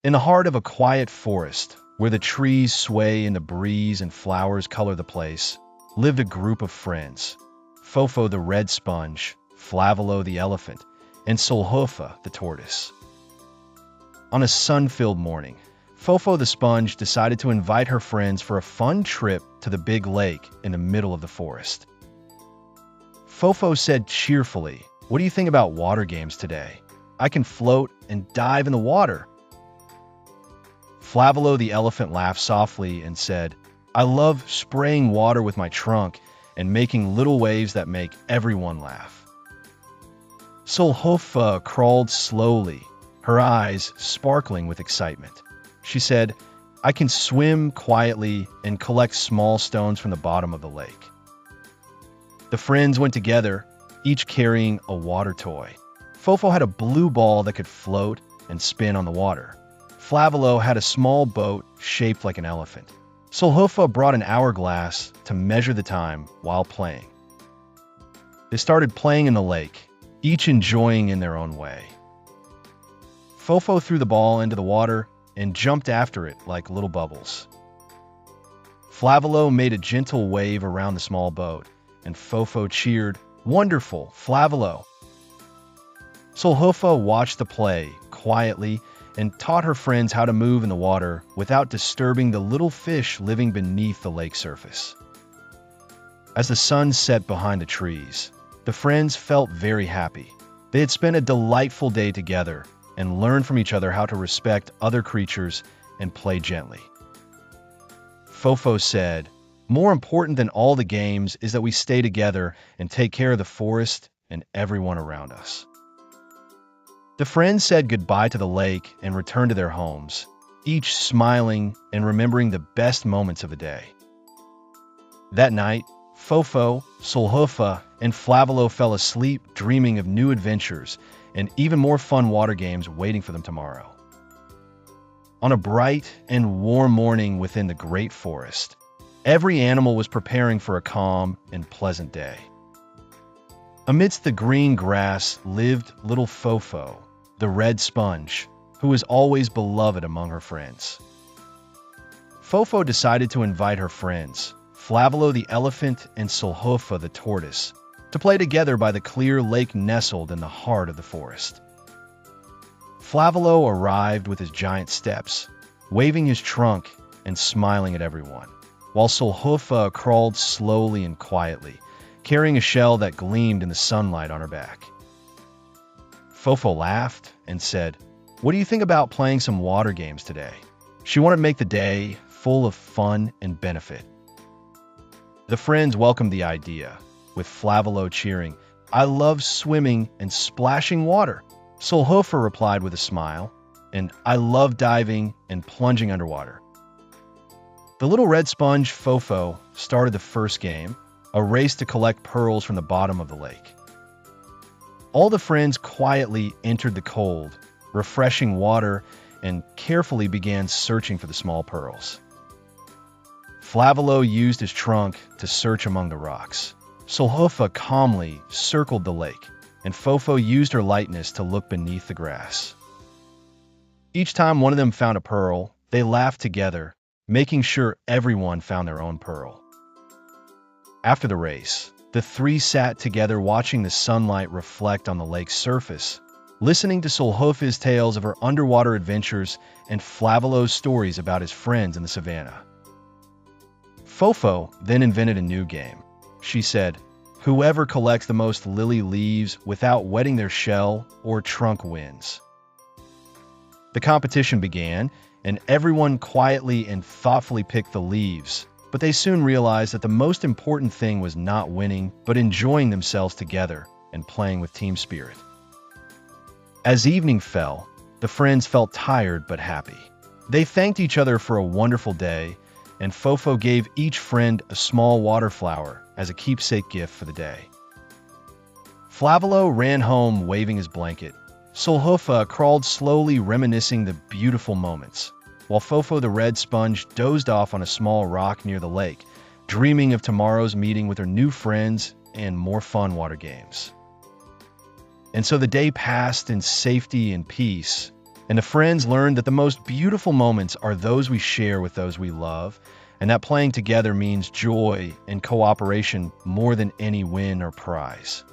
In the heart of a quiet forest, where the trees sway in the breeze and flowers color the place, lived a group of friends. Fofo the red sponge, Flavilo the elephant, and Salhoufa the tortoise. On a sun-filled morning, Fofo the sponge decided to invite her friends for a fun trip to the big lake in the middle of the forest. Fofo said cheerfully, "What do you think about water games today? I can float and dive in the water." Flavilo the elephant laughed softly and said, "I love spraying water with my trunk and making little waves that make everyone laugh." Salhoufa crawled slowly, her eyes sparkling with excitement. She said, "I can swim quietly and collect small stones from the bottom of the lake." The friends went together, each carrying a water toy. Fofo had a blue ball that could float and spin on the water. Flavilo had a small boat shaped like an elephant. Salhoufa brought an hourglass to measure the time while playing. They started playing in the lake, each enjoying in their own way. Fofo threw the ball into the water and jumped after it like little bubbles. Flavilo made a gentle wave around the small boat, and Fofo cheered, "Wonderful, Flavilo!" Salhoufa watched the play quietly and taught her friends how to move in the water without disturbing the little fish living beneath the lake surface. As the sun set behind the trees, the friends felt very happy. They had spent a delightful day together and learned from each other how to respect other creatures and play gently. Fofo said, "More important than all the games is that we stay together and take care of the forest and everyone around us." The friends said goodbye to the lake and returned to their homes, each smiling and remembering the best moments of the day. That night, Fofo, Salhoufa, and Flavilo fell asleep dreaming of new adventures and even more fun water games waiting for them tomorrow. On a bright and warm morning within the great forest, every animal was preparing for a calm and pleasant day. Amidst the green grass lived little Fofo, the red sponge, who was always beloved among her friends. Fofo decided to invite her friends, Flavilo the elephant and Salhoufa the tortoise, to play together by the clear lake nestled in the heart of the forest. Flavilo arrived with his giant steps, waving his trunk and smiling at everyone, while Salhoufa crawled slowly and quietly, carrying a shell that gleamed in the sunlight on her back. Fofo laughed and said, "What do you think about playing some water games today?" She wanted to make the day full of fun and benefit. The friends welcomed the idea, with Flavilo cheering, "I love swimming and splashing water." Salhoufa replied with a smile, and "I love diving and plunging underwater." The little red sponge, Fofo, started the first game, a race to collect pearls from the bottom of the lake. All the friends quietly entered the cold, refreshing water and carefully began searching for the small pearls. Flavilo used his trunk to search among the rocks. Salhoufa calmly circled the lake, and Fofo used her lightness to look beneath the grass. Each time one of them found a pearl, they laughed together, making sure everyone found their own pearl. After the race, the three sat together watching the sunlight reflect on the lake's surface, listening to Salhoufa's tales of her underwater adventures and Flavilo's stories about his friends in the savannah. Fofo then invented a new game. She said, "Whoever collects the most lily leaves without wetting their shell or trunk wins." The competition began, and everyone quietly and thoughtfully picked the leaves, but they soon realized that the most important thing was not winning, but enjoying themselves together and playing with team spirit. As evening fell, the friends felt tired but happy. They thanked each other for a wonderful day, and Fofo gave each friend a small water flower as a keepsake gift for the day. Flavilo ran home waving his blanket. Salhoufa crawled slowly reminiscing the beautiful moments, while Fofo the red sponge dozed off on a small rock near the lake, dreaming of tomorrow's meeting with her new friends and more fun water games. And so the day passed in safety and peace, And the friends learned that the most beautiful moments are those we share with those we love, and that playing together means joy and cooperation more than any win or prize.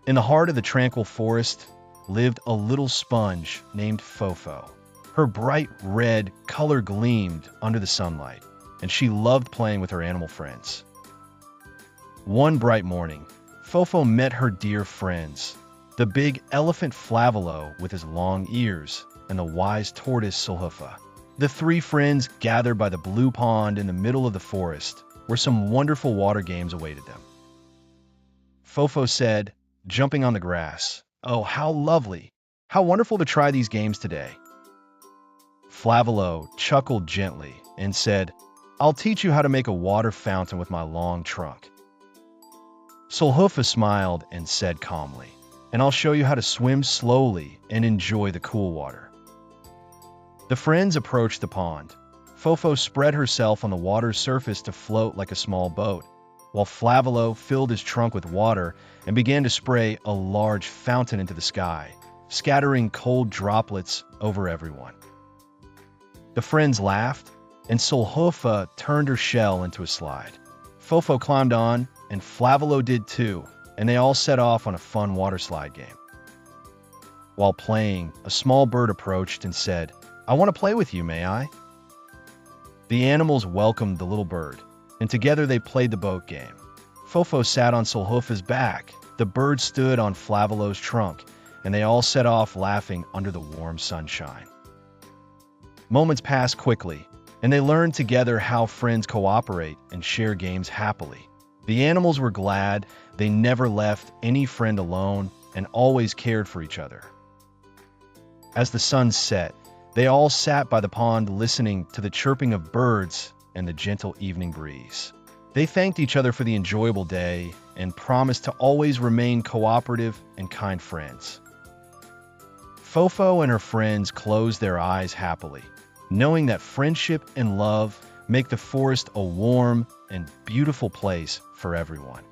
In the heart of the tranquil forest lived a little sponge named Fofo. Her bright red color gleamed under the sunlight, and she loved playing with her animal friends. One bright morning, Fofo met her dear friends, the big elephant Flavilo with his long ears, and the wise tortoise Salhoufa. The three friends gathered by the blue pond in the middle of the forest, where some wonderful water games awaited them. Fofo said, jumping on the grass, "Oh, how lovely! How wonderful to try these games today." Flavilo chuckled gently and said, "I'll teach you how to make a water fountain with my long trunk." Salhoufa smiled and said calmly, "And I'll show you how to swim slowly and enjoy the cool water." The friends approached the pond. Fofo spread herself on the water's surface to float like a small boat, while Flavilo filled his trunk with water and began to spray a large fountain into the sky, scattering cold droplets over everyone. The friends laughed, and Salhoufa turned her shell into a slide. Fofo climbed on, and Flavilo did too, and they all set off on a fun water slide game. While playing, a small bird approached and said, "I want to play with you, may I?" The animals welcomed the little bird, and together they played the boat game. Fofo sat on Salhoufa's back, the bird stood on Flavilo's trunk, and they all set off laughing under the warm sunshine. Moments passed quickly, and they learned together how friends cooperate and share games happily. The animals were glad they never left any friend alone and always cared for each other. As the sun set, they all sat by the pond listening to the chirping of birds and the gentle evening breeze. They thanked each other for the enjoyable day and promised to always remain cooperative and kind friends. Fofo and her friends closed their eyes happily, knowing that friendship and love make the forest a warm and beautiful place for everyone.